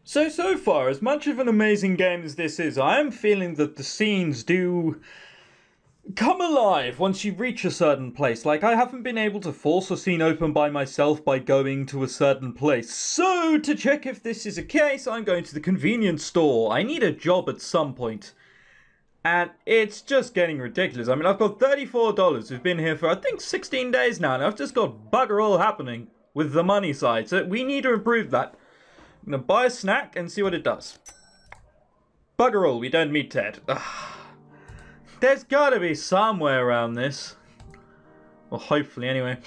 So far, as much of an amazing game as this is, I am feeling that the scenes do come alive once you reach a certain place. Like, I haven't been able to force a scene open by myself by going to a certain place. So, to check if this is a case, I'm going to the convenience store. I need a job at some point. And it's just getting ridiculous. I mean, I've got $34. We've been here for, I think, 16 days now, and I've just got bugger all happening with the money side. So, we need to improve that. I'm gonna buy a snack and see what it does. Bugger all, we don't meet Ted. Ugh. There's gotta be somewhere around this. Well, hopefully, anyway.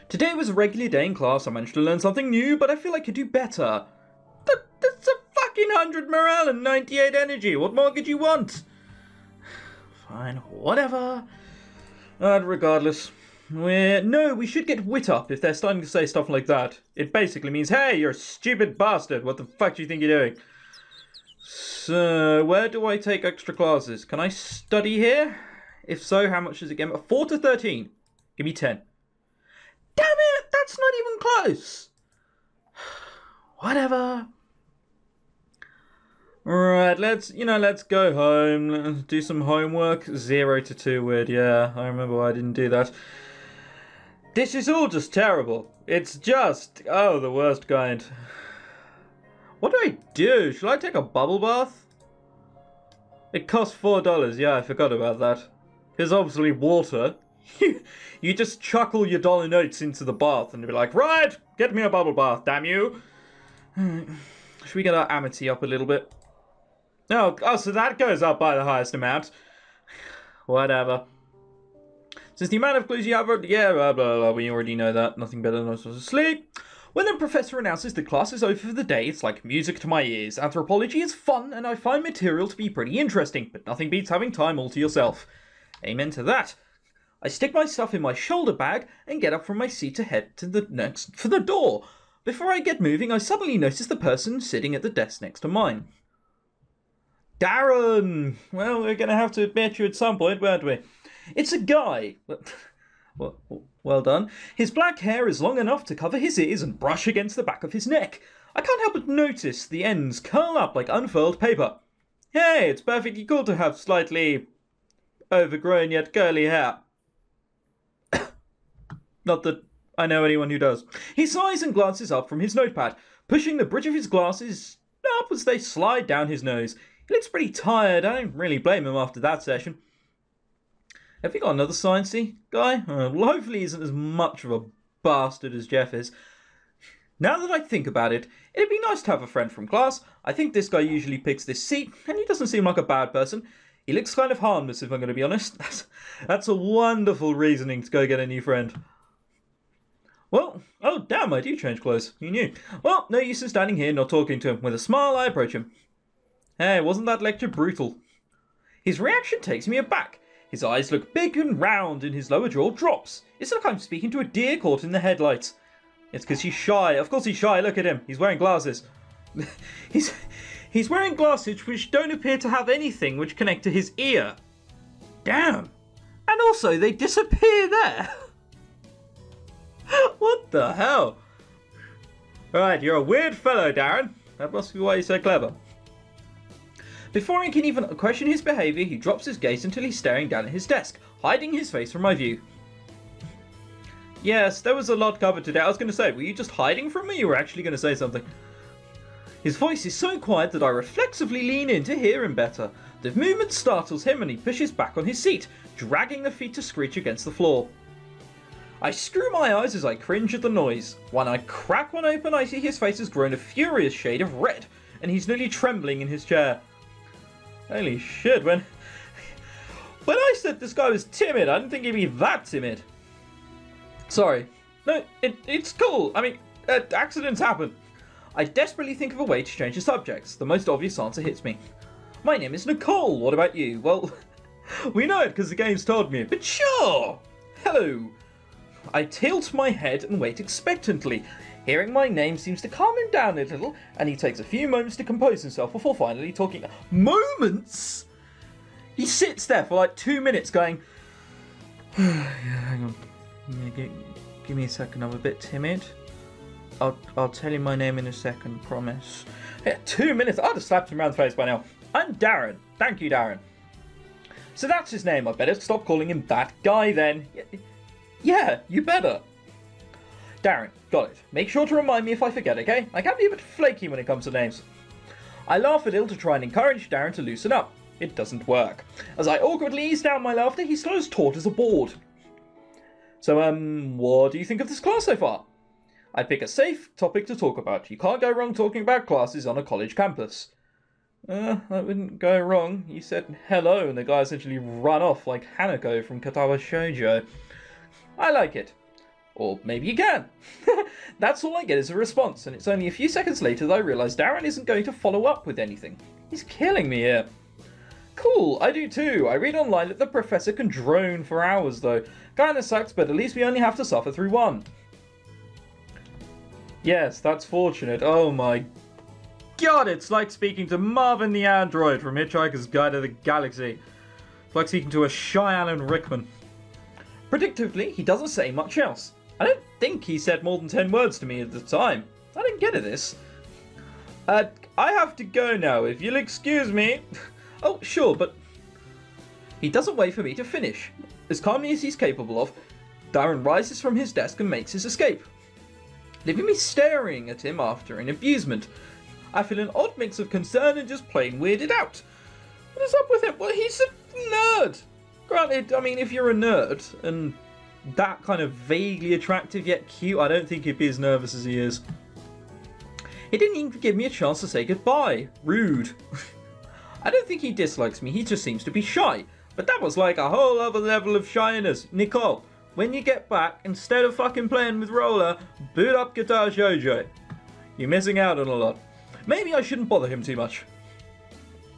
Today was a regular day in class. I managed to learn something new, but I feel I could do better. That's a fucking 100 morale and 98 energy. What more could you want? Fine, whatever. Regardless. We should get wit up if they're starting to say stuff like that. It basically means, hey, you're a stupid bastard. What the fuck do you think you're doing? So, where do I take extra classes? Can I study here? If so, how much does it get me? 4 to 13. Give me 10. Damn it! That's not even close! Whatever. Right, let's go home. Let's do some homework. 0 to 2 weird, yeah. I remember why I didn't do that. This is all just terrible. It's just, the worst kind. What do I do? Should I take a bubble bath? It costs $4. Yeah, I forgot about that. Because obviously water. You just chuckle your dollar notes into the bath and be like, right, get me a bubble bath, damn you. Should we get our amity up a little bit? Oh, so that goes up by the highest amount. Whatever. Since the amount of clues you have, yeah, blah, blah, blah, we already know that. Nothing better than us to sleep. When the professor announces the class is over for the day, it's like music to my ears. Anthropology is fun, and I find material to be pretty interesting, but nothing beats having time all to yourself. Amen to that. I stick my stuff in my shoulder bag and get up from my seat to head to for the door. Before I get moving, I suddenly notice the person sitting at the desk next to mine. Darren! Well, we're going to have to admit you at some point, won't we? It's a guy. Well done. His black hair is long enough to cover his ears and brush against the back of his neck. I can't help but notice the ends curl up like unfurled paper. Hey, it's perfectly cool to have slightly overgrown yet curly hair. Not that I know anyone who does. He sighs and glances up from his notepad, pushing the bridge of his glasses up as they slide down his nose. He looks pretty tired. I don't really blame him after that session. Have you got another sciencey guy? Well, hopefully he isn't as much of a bastard as Jeff is. Now that I think about it, it'd be nice to have a friend from class. I think this guy usually picks this seat, and he doesn't seem like a bad person. He looks kind of harmless, if I'm going to be honest. That's a wonderful reasoning to go get a new friend. Well, oh damn, I do change clothes. You knew. Well, no use in standing here not talking to him. With a smile, I approach him. Hey, wasn't that lecture brutal? His reaction takes me aback. His eyes look big and round and his lower jaw drops. It's like I'm speaking to a deer caught in the headlights. It's because he's shy. Of course he's shy. Look at him. He's wearing glasses. He's wearing glasses which don't appear to have anything which connect to his ear. Damn. And also they disappear there. What the hell? Right, you're a weird fellow, Darren. That must be why you're so clever. Before I can even question his behaviour, he drops his gaze until he's staring down at his desk, hiding his face from my view. Yes, there was a lot covered today. I was going to say, were you just hiding from me? You were actually going to say something. His voice is so quiet that I reflexively lean in to hear him better. The movement startles him and he pushes back on his seat, dragging the feet to screech against the floor. I screw my eyes as I cringe at the noise. When I crack one open, I see his face has grown a furious shade of red, and he's nearly trembling in his chair. Holy shit, when I said this guy was timid, I didn't think he'd be that timid. Sorry. No, it's cool. I mean, accidents happen. I desperately think of a way to change the subjects. The most obvious answer hits me. My name is Nicole. What about you? Well, we know it because the game's told me, but sure. Hello. I tilt my head and wait expectantly. Hearing my name seems to calm him down a little, and he takes a few moments to compose himself before finally talking. Moments? He sits there for like 2 minutes going, yeah, hang on. Give me a second, I'm a bit timid. I'll tell you my name in a second, promise. Yeah, 2 minutes. I'd have slapped him around the face by now. I'm Darren. Thank you, Darren. So that's his name. I better stop calling him that guy then. Yeah, you better. Darren, got it. Make sure to remind me if I forget, okay? I can be a bit flaky when it comes to names. I laugh a little to try and encourage Darren to loosen up. It doesn't work. As I awkwardly ease down my laughter, he slows taut as a board. So, what do you think of this class so far? I'd pick a safe topic to talk about. You can't go wrong talking about classes on a college campus. That wouldn't go wrong. You said hello and the guy essentially ran off like Hanako from Katawa Shoujo. I like it. Or maybe you can. That's all I get as a response, and it's only a few seconds later that I realise Darren isn't going to follow up with anything. He's killing me here. Cool, I do too. I read online that the professor can drone for hours though. Kinda sucks, but at least we only have to suffer through one. Yes, that's fortunate. Oh my god, it's like speaking to Marvin the android from Hitchhiker's Guide to the Galaxy. It's like speaking to a shy Alan Rickman. Predictably, he doesn't say much else. I don't think he said more than 10 words to me at the time. I didn't get at this. I have to go now, if you'll excuse me. Oh, sure, but... He doesn't wait for me to finish. As calmly as he's capable of, Darren rises from his desk and makes his escape, leaving me staring at him after in abusement. I feel an odd mix of concern and just plain weirded out. What is up with him? Well, he's a nerd. Granted, I mean, if you're a nerd and that kind of vaguely attractive yet cute, I don't think he'd be as nervous as he is. He didn't even give me a chance to say goodbye. Rude. I don't think he dislikes me, he just seems to be shy. But that was like a whole other level of shyness. Nicole, when you get back, instead of fucking playing with Roller, boot up Guitar Shoujo. You're missing out on a lot. Maybe I shouldn't bother him too much.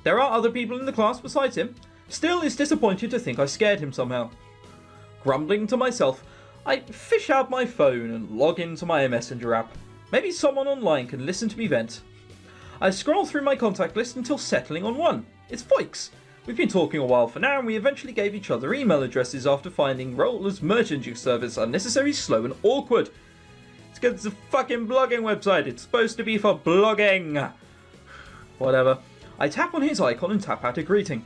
There are other people in the class besides him. Still is disappointed to think I scared him somehow. Grumbling to myself, I fish out my phone and log into my Messenger app. Maybe someone online can listen to me vent. I scroll through my contact list until settling on one. It's Voix. We've been talking a while for now, and we eventually gave each other email addresses after finding Roller's merchant service unnecessarily slow and awkward. It's because it's a fucking blogging website. It's supposed to be for blogging. Whatever. I tap on his icon and tap out a greeting.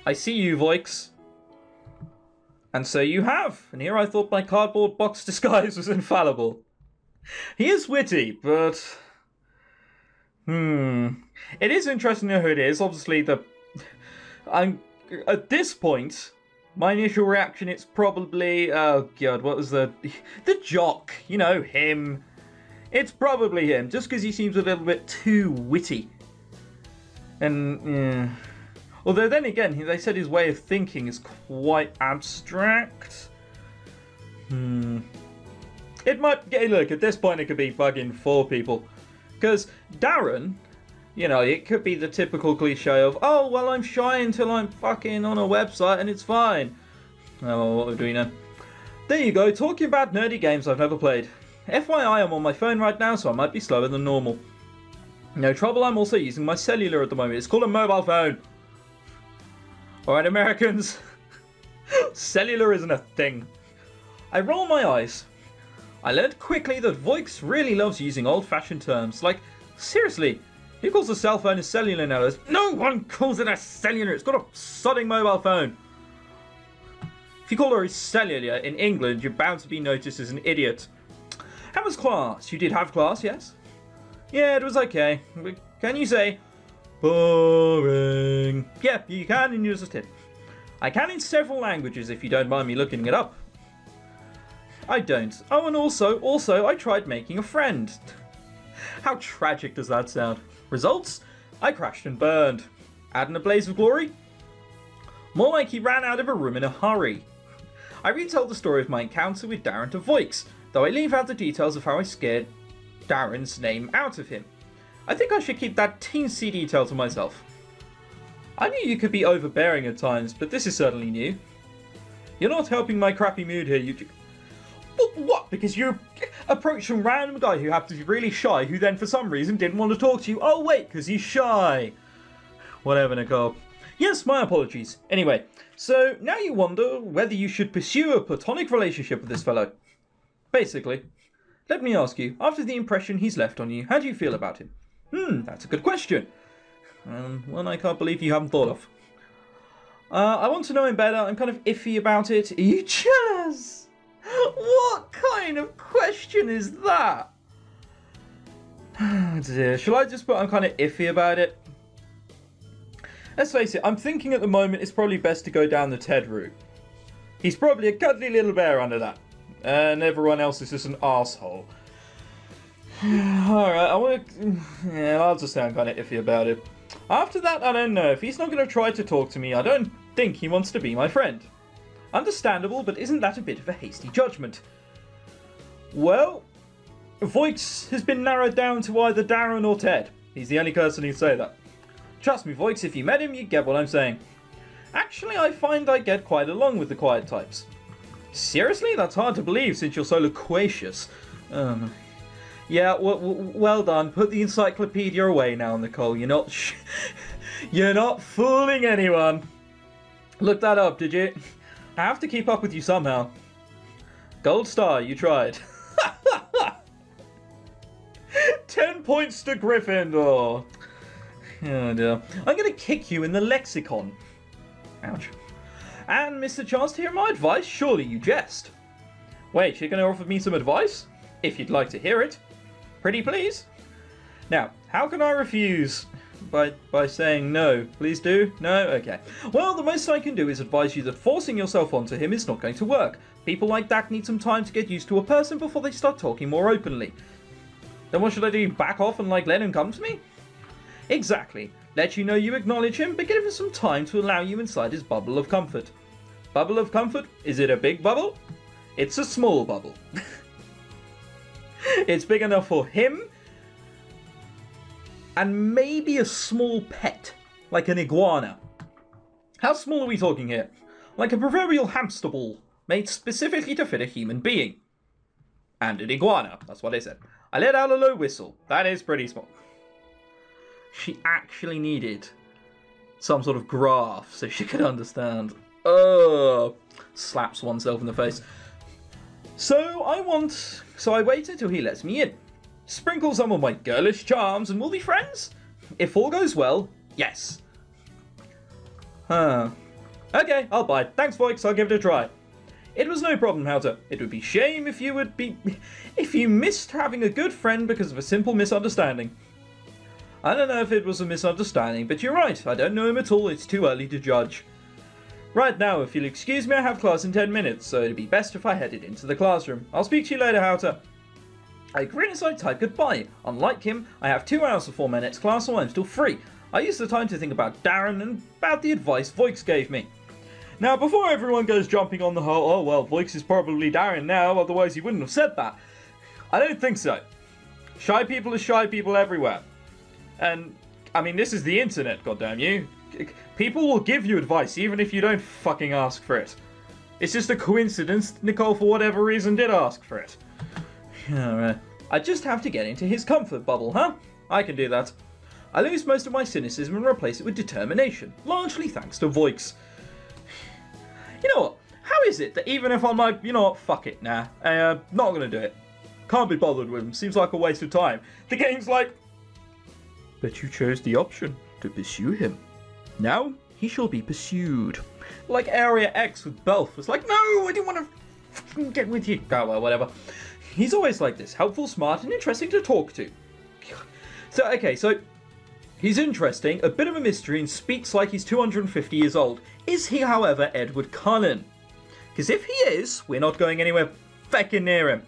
I see you, Voix. And so you have. And here I thought my cardboard box disguise was infallible. He is witty, but... It is interesting to know who it is. Obviously, at this point, my initial reaction, it's probably... Oh, God, what was the jock? You know, him. It's probably him, just because he seems a little bit too witty. And, yeah... Although then again, they said his way of thinking is quite abstract. It might... Look, at this point it could be bugging for people. Because Darren, you know, it could be the typical cliche of, oh, well, I'm shy until I'm fucking on a website and it's fine. Oh, what do we know? There you go, talking about nerdy games I've never played. FYI, I'm on my phone right now, so I might be slower than normal. No trouble, I'm also using my cellular at the moment. It's called a mobile phone. Alright, Americans. Cellular isn't a thing. I roll my eyes. I learned quickly that Voix really loves using old-fashioned terms. Like, seriously, who calls a cell phone a cellular nowadays? No one calls it a cellular. It's got a sodding mobile phone. If you call her a cellular in England, you're bound to be noticed as an idiot. How was class? You did have class, yes? Yeah, it was okay. Can you say... boring? Yeah, you can, and you just did. I can in several languages if you don't mind me looking it up. I don't. Oh, and also, I tried making a friend. How tragic does that sound? Results? I crashed and burned. Add in a blaze of glory? More like he ran out of a room in a hurry. I retell the story of my encounter with Darren to Voix, though I leave out the details of how I scared Darren's name out of him. I think I should keep that teensy detail to myself. I knew you could be overbearing at times, but this is certainly new. You're not helping my crappy mood here, you... What? Because you approached some random guy who happened to be really shy, who then for some reason didn't want to talk to you. Oh wait, because he's shy. Whatever, Nicole. Yes, my apologies. Anyway, so now you wonder whether you should pursue a platonic relationship with this fellow. Basically, let me ask you, after the impression he's left on you, how do you feel about him? That's a good question. One I can't believe you haven't thought of. I want to know him better. I'm kind of iffy about it. Are you jealous? What kind of question is that? Oh dear. Shall I just put I'm kind of iffy about it? Let's face it, I'm thinking at the moment it's probably best to go down the Ted route. He's probably a cuddly little bear under that. And everyone else is just an asshole. Alright, I'll just say I'm kind of iffy about it. After that, I don't know. If he's not going to try to talk to me, I don't think he wants to be my friend. Understandable, but isn't that a bit of a hasty judgment? Well, Voix has been narrowed down to either Darren or Ted. He's the only person who'd say that. Trust me, Voix, if you met him, you'd get what I'm saying. Actually, I find I get quite along with the quiet types. Seriously? That's hard to believe since you're so loquacious. Yeah, well done. Put the encyclopedia away now, Nicole. You're not fooling anyone. Look that up, did you? I have to keep up with you somehow. Gold star, you tried. 10 points to Gryffindor. Oh dear. I'm going to kick you in the lexicon. Ouch. And miss the chance to hear my advice? Surely you jest. Wait, you're going to offer me some advice? If you'd like to hear it. Pretty please? Now, how can I refuse? By saying no. Please do? No? Okay. Well, the most I can do is advise you that forcing yourself onto him is not going to work. People like that need some time to get used to a person before they start talking more openly. Then what should I do? Back off and let him come to me? Exactly. Let you know you acknowledge him, but give him some time to allow you inside his bubble of comfort. Bubble of comfort? Is it a big bubble? It's a small bubble. It's big enough for him and maybe a small pet, like an iguana. How small are we talking here? Like a proverbial hamster ball, made specifically to fit a human being. And an iguana, that's what I said. I let out a low whistle. That is pretty small. She actually needed some sort of graph so she could understand. Oh, slaps oneself in the face. So I waited till he lets me in. Sprinkle some of my girlish charms and we'll be friends? If all goes well, yes. Okay, I'll bite. Thanks, Voix, I'll give it a try. It was no problem, Houter. It would be shame if you missed having a good friend because of a simple misunderstanding. I don't know if it was a misunderstanding, but you're right. I don't know him at all. It's too early to judge. Right now, if you'll excuse me, I have class in 10 minutes, so it'd be best if I headed into the classroom. I'll speak to you later, Houter. I grin as I type goodbye. Unlike him, I have 2 hours before my next class, so I'm still free. I use the time to think about Darren and about the advice Voix gave me. Now, before everyone goes jumping on the whole, oh well, Voix is probably Darren now, otherwise he wouldn't have said that. I don't think so. Shy people are shy people everywhere. And, I mean, this is the internet, goddamn you. People will give you advice, even if you don't fucking ask for it. It's just a coincidence Nicole, for whatever reason, did ask for it. Alright. I just have to get into his comfort bubble, huh? I can do that. I lose most of my cynicism and replace it with determination, largely thanks to Voix. You know what? How is it that even if I'm like, you know what, fuck it, nah, not gonna do it. Can't be bothered with him, seems like a waste of time. The game's like, but you chose the option to pursue him. Now, he shall be pursued. Like Area X with Belf was like, no, I didn't want to fucking get with you. Oh, well, whatever. He's always like this, helpful, smart, and interesting to talk to. So, okay, so he's interesting, a bit of a mystery, and speaks like he's 250 years old. Is he, however, Edward Cullen? Because if he is, we're not going anywhere feckin' near him.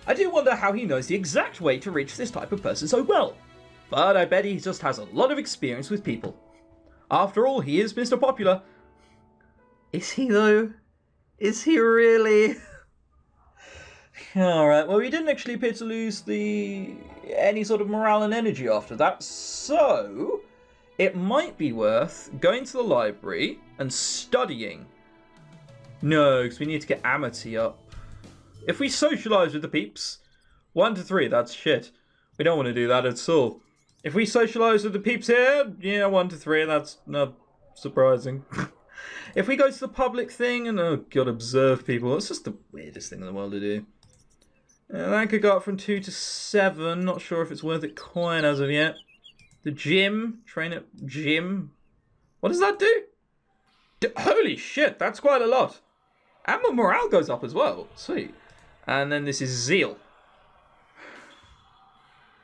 I do wonder how he knows the exact way to reach this type of person so well. But I bet he just has a lot of experience with people. After all, he is Mr. Popular. Is he, though? Is he really? Alright, well, we didn't actually appear to lose any sort of morale and energy after that, so it might be worth going to the library and studying. No, because we need to get Amity up. If we socialise with the peeps, 1 to 3, that's shit. We don't want to do that at all. If we socialise with the peeps here, yeah, 1 to 3, that's not surprising. If we go to the public thing and, oh god, observe people, it's just the weirdest thing in the world to do. That could go up from 2 to 7. Not sure if it's worth it coin as of yet. The gym. Train at gym. What does that do? Holy shit, that's quite a lot. And my morale goes up as well. Sweet. And then this is zeal.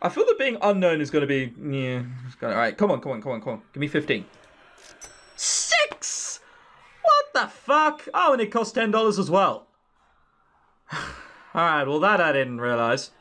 I feel that being unknown is going to be... Yeah. Alright, come on. Give me 15. 6! What the fuck? Oh, and it costs $10 as well. Alright, well that I didn't realise.